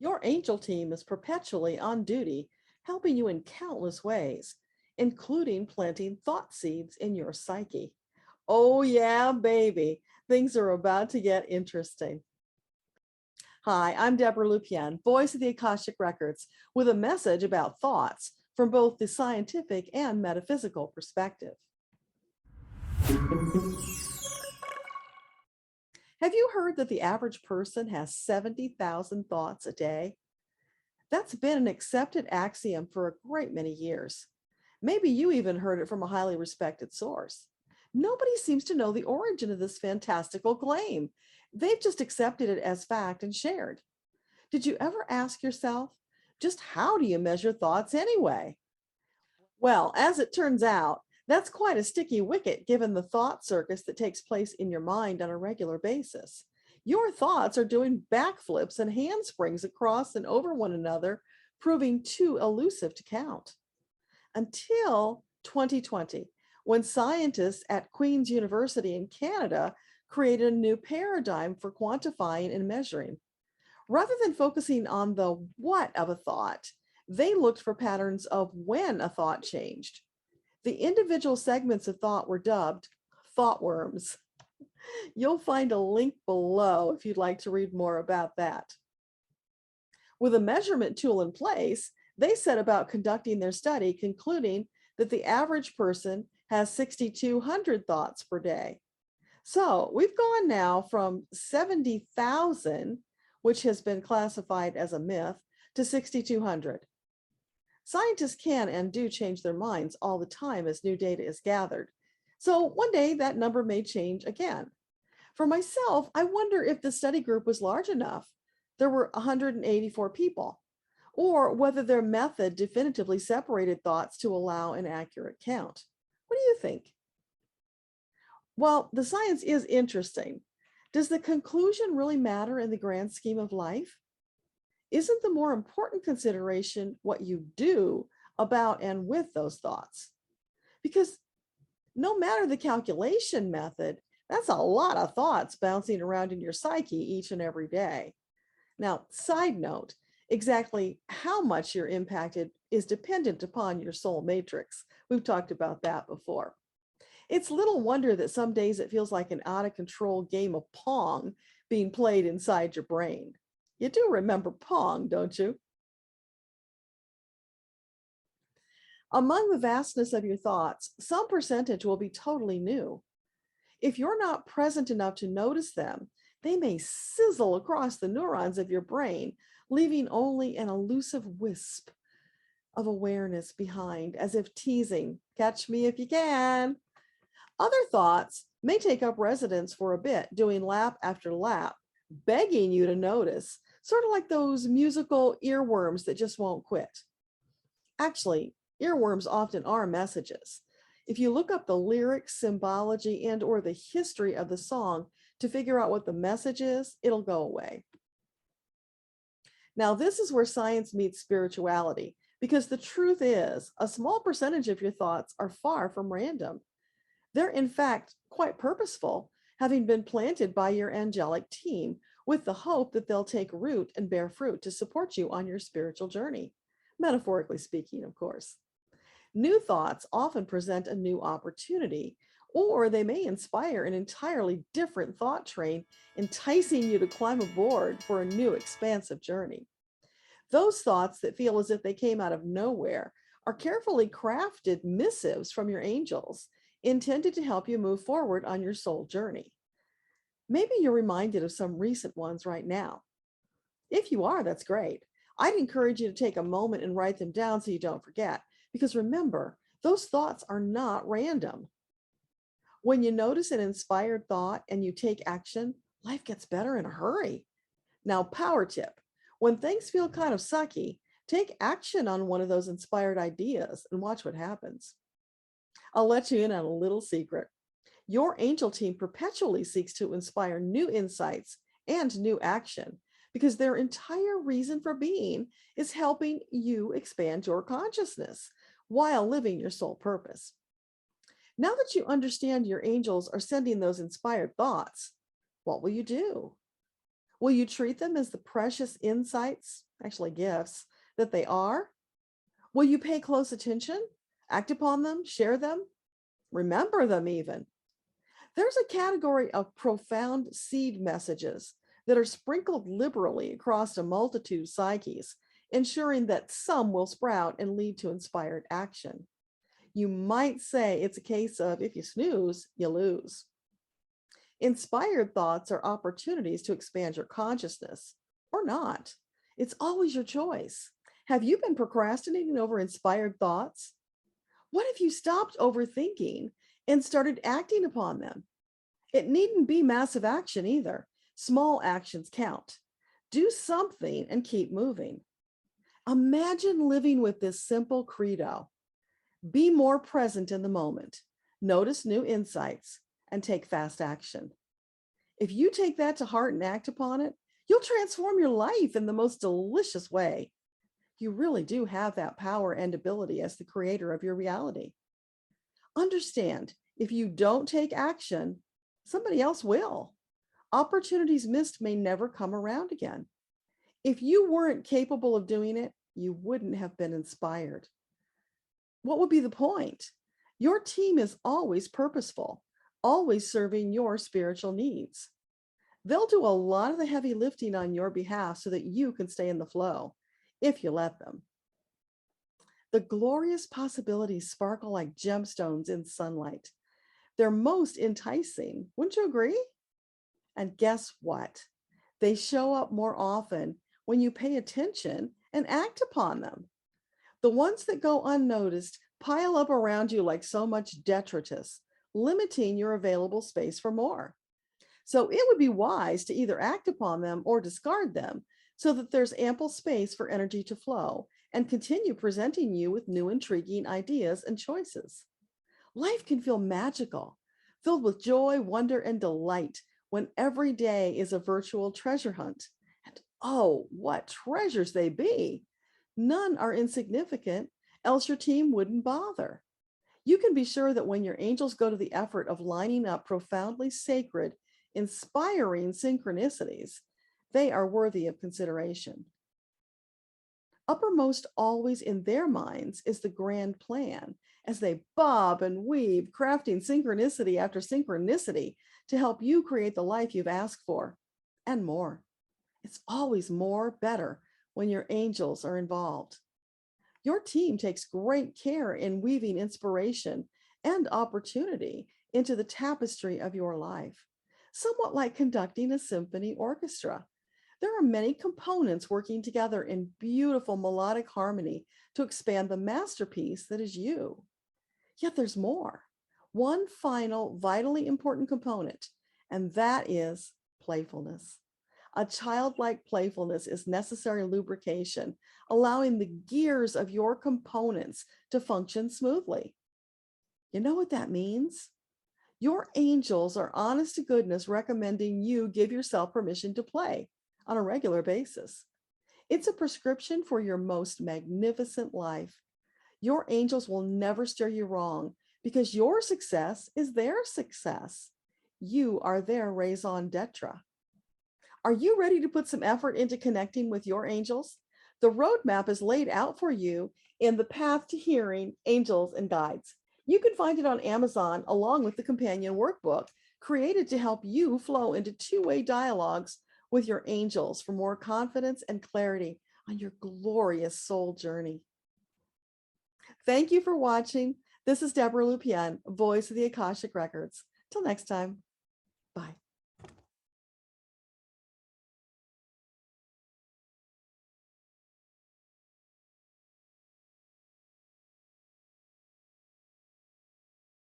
Your angel team is perpetually on duty, helping you in countless ways, including planting thought seeds in your psyche. Oh, yeah, baby. Things are about to get interesting. Hi, I'm Debbra Lupien, voice of the Akashic Records, with a message about thoughts from both the scientific and metaphysical perspective. Have you heard that the average person has 70,000 thoughts a day? That's been an accepted axiom for a great many years. Maybe you even heard it from a highly respected source. Nobody seems to know the origin of this fantastical claim. They've just accepted it as fact and shared. Did you ever ask yourself, just how do you measure thoughts anyway? Well, as it turns out, that's quite a sticky wicket given the thought circus that takes place in your mind on a regular basis. Your thoughts are doing backflips and handsprings across and over one another, proving too elusive to count. Until 2020, when scientists at Queen's University in Canada created a new paradigm for quantifying and measuring. Rather than focusing on the what of a thought, they looked for patterns of when a thought changed. The individual segments of thought were dubbed thought worms. You'll find a link below if you'd like to read more about that. With a measurement tool in place, they set about conducting their study, concluding that the average person has 6,200 thoughts per day. So we've gone now from 70,000, which has been classified as a myth, to 6,200. Scientists can and do change their minds all the time as new data is gathered. So one day that number may change again. For myself, I wonder if the study group was large enough. There were 184 people, or whether their method definitively separated thoughts to allow an accurate count. What do you think? Well, the science is interesting. Does the conclusion really matter in the grand scheme of life? Isn't the more important consideration what you do about and with those thoughts? Because no matter the calculation method, that's a lot of thoughts bouncing around in your psyche each and every day. Now, side note, exactly how much you're impacted is dependent upon your soul matrix. We've talked about that before. It's little wonder that some days it feels like an out of control game of Pong being played inside your brain. You do remember Pong, don't you? Among the vastness of your thoughts, some percentage will be totally new. If you're not present enough to notice them, they may sizzle across the neurons of your brain, leaving only an elusive wisp of awareness behind, as if teasing, catch me if you can. Other thoughts may take up residence for a bit, doing lap after lap, begging you to notice, sort of like those musical earworms that just won't quit. Actually, earworms often are messages. If you look up the lyrics, symbology, and or the history of the song to figure out what the message is, it'll go away. Now, this is where science meets spirituality, because the truth is a small percentage of your thoughts are far from random. They're in fact quite purposeful, having been planted by your angelic team with the hope that they'll take root and bear fruit to support you on your spiritual journey, metaphorically speaking, of course. New thoughts often present a new opportunity, or they may inspire an entirely different thought train, enticing you to climb aboard for a new expansive journey. Those thoughts that feel as if they came out of nowhere are carefully crafted missives from your angels, intended to help you move forward on your soul journey. Maybe you're reminded of some recent ones right now. If you are, that's great. I'd encourage you to take a moment and write them down so you don't forget, because remember, those thoughts are not random. When you notice an inspired thought and you take action, life gets better in a hurry. Now, power tip, when things feel kind of sucky, take action on one of those inspired ideas and watch what happens. I'll let you in on a little secret. Your angel team perpetually seeks to inspire new insights and new action because their entire reason for being is helping you expand your consciousness while living your soul purpose. Now that you understand your angels are sending those inspired thoughts, what will you do? Will you treat them as the precious insights, actually gifts, that they are? Will you pay close attention, act upon them, share them, remember them even? There's a category of profound seed messages that are sprinkled liberally across a multitude of psyches, ensuring that some will sprout and lead to inspired action. You might say it's a case of if you snooze, you lose. Inspired thoughts are opportunities to expand your consciousness or not. It's always your choice. Have you been procrastinating over inspired thoughts? What if you stopped overthinking and started acting upon them? It needn't be massive action either. Small actions count. Do something and keep moving. Imagine living with this simple credo. Be more present in the moment. Notice new insights and take fast action. If you take that to heart and act upon it, you'll transform your life in the most delicious way. You really do have that power and ability as the creator of your reality. Understand, if you don't take action, somebody else will. Opportunities missed may never come around again. If you weren't capable of doing it, you wouldn't have been inspired. What would be the point? Your team is always purposeful, always serving your spiritual needs. They'll do a lot of the heavy lifting on your behalf so that you can stay in the flow, if you let them. The glorious possibilities sparkle like gemstones in sunlight. They're most enticing, wouldn't you agree? And guess what? They show up more often when you pay attention and act upon them. The ones that go unnoticed pile up around you like so much detritus, limiting your available space for more. So it would be wise to either act upon them or discard them so that there's ample space for energy to flow and continue presenting you with new intriguing ideas and choices. Life can feel magical, filled with joy, wonder, and delight when every day is a virtual treasure hunt. And oh, what treasures they be! None are insignificant, else your team wouldn't bother. You can be sure that when your angels go to the effort of lining up profoundly sacred, inspiring synchronicities, they are worthy of consideration. Uppermost always in their minds is the grand plan as they bob and weave, crafting synchronicity after synchronicity to help you create the life you've asked for and more. It's always more, better when your angels are involved. Your team takes great care in weaving inspiration and opportunity into the tapestry of your life, somewhat like conducting a symphony orchestra. There are many components working together in beautiful melodic harmony to expand the masterpiece that is you. Yet there's more. One final, vitally important component, and that is playfulness. A childlike playfulness is necessary lubrication, allowing the gears of your components to function smoothly. You know what that means? Your angels are honest to goodness recommending you give yourself permission to play on a regular basis. It's a prescription for your most magnificent life. Your angels will never steer you wrong because your success is their success. You are their raison d'etre. Are you ready to put some effort into connecting with your angels? The roadmap is laid out for you in the Path to Hearing, Angels and Guides. You can find it on Amazon along with the companion workbook created to help you flow into two-way dialogues with your angels for more confidence and clarity on your glorious soul journey. Thank you for watching. This is Debbra Lupien, voice of the Akashic Records. Till next time, bye.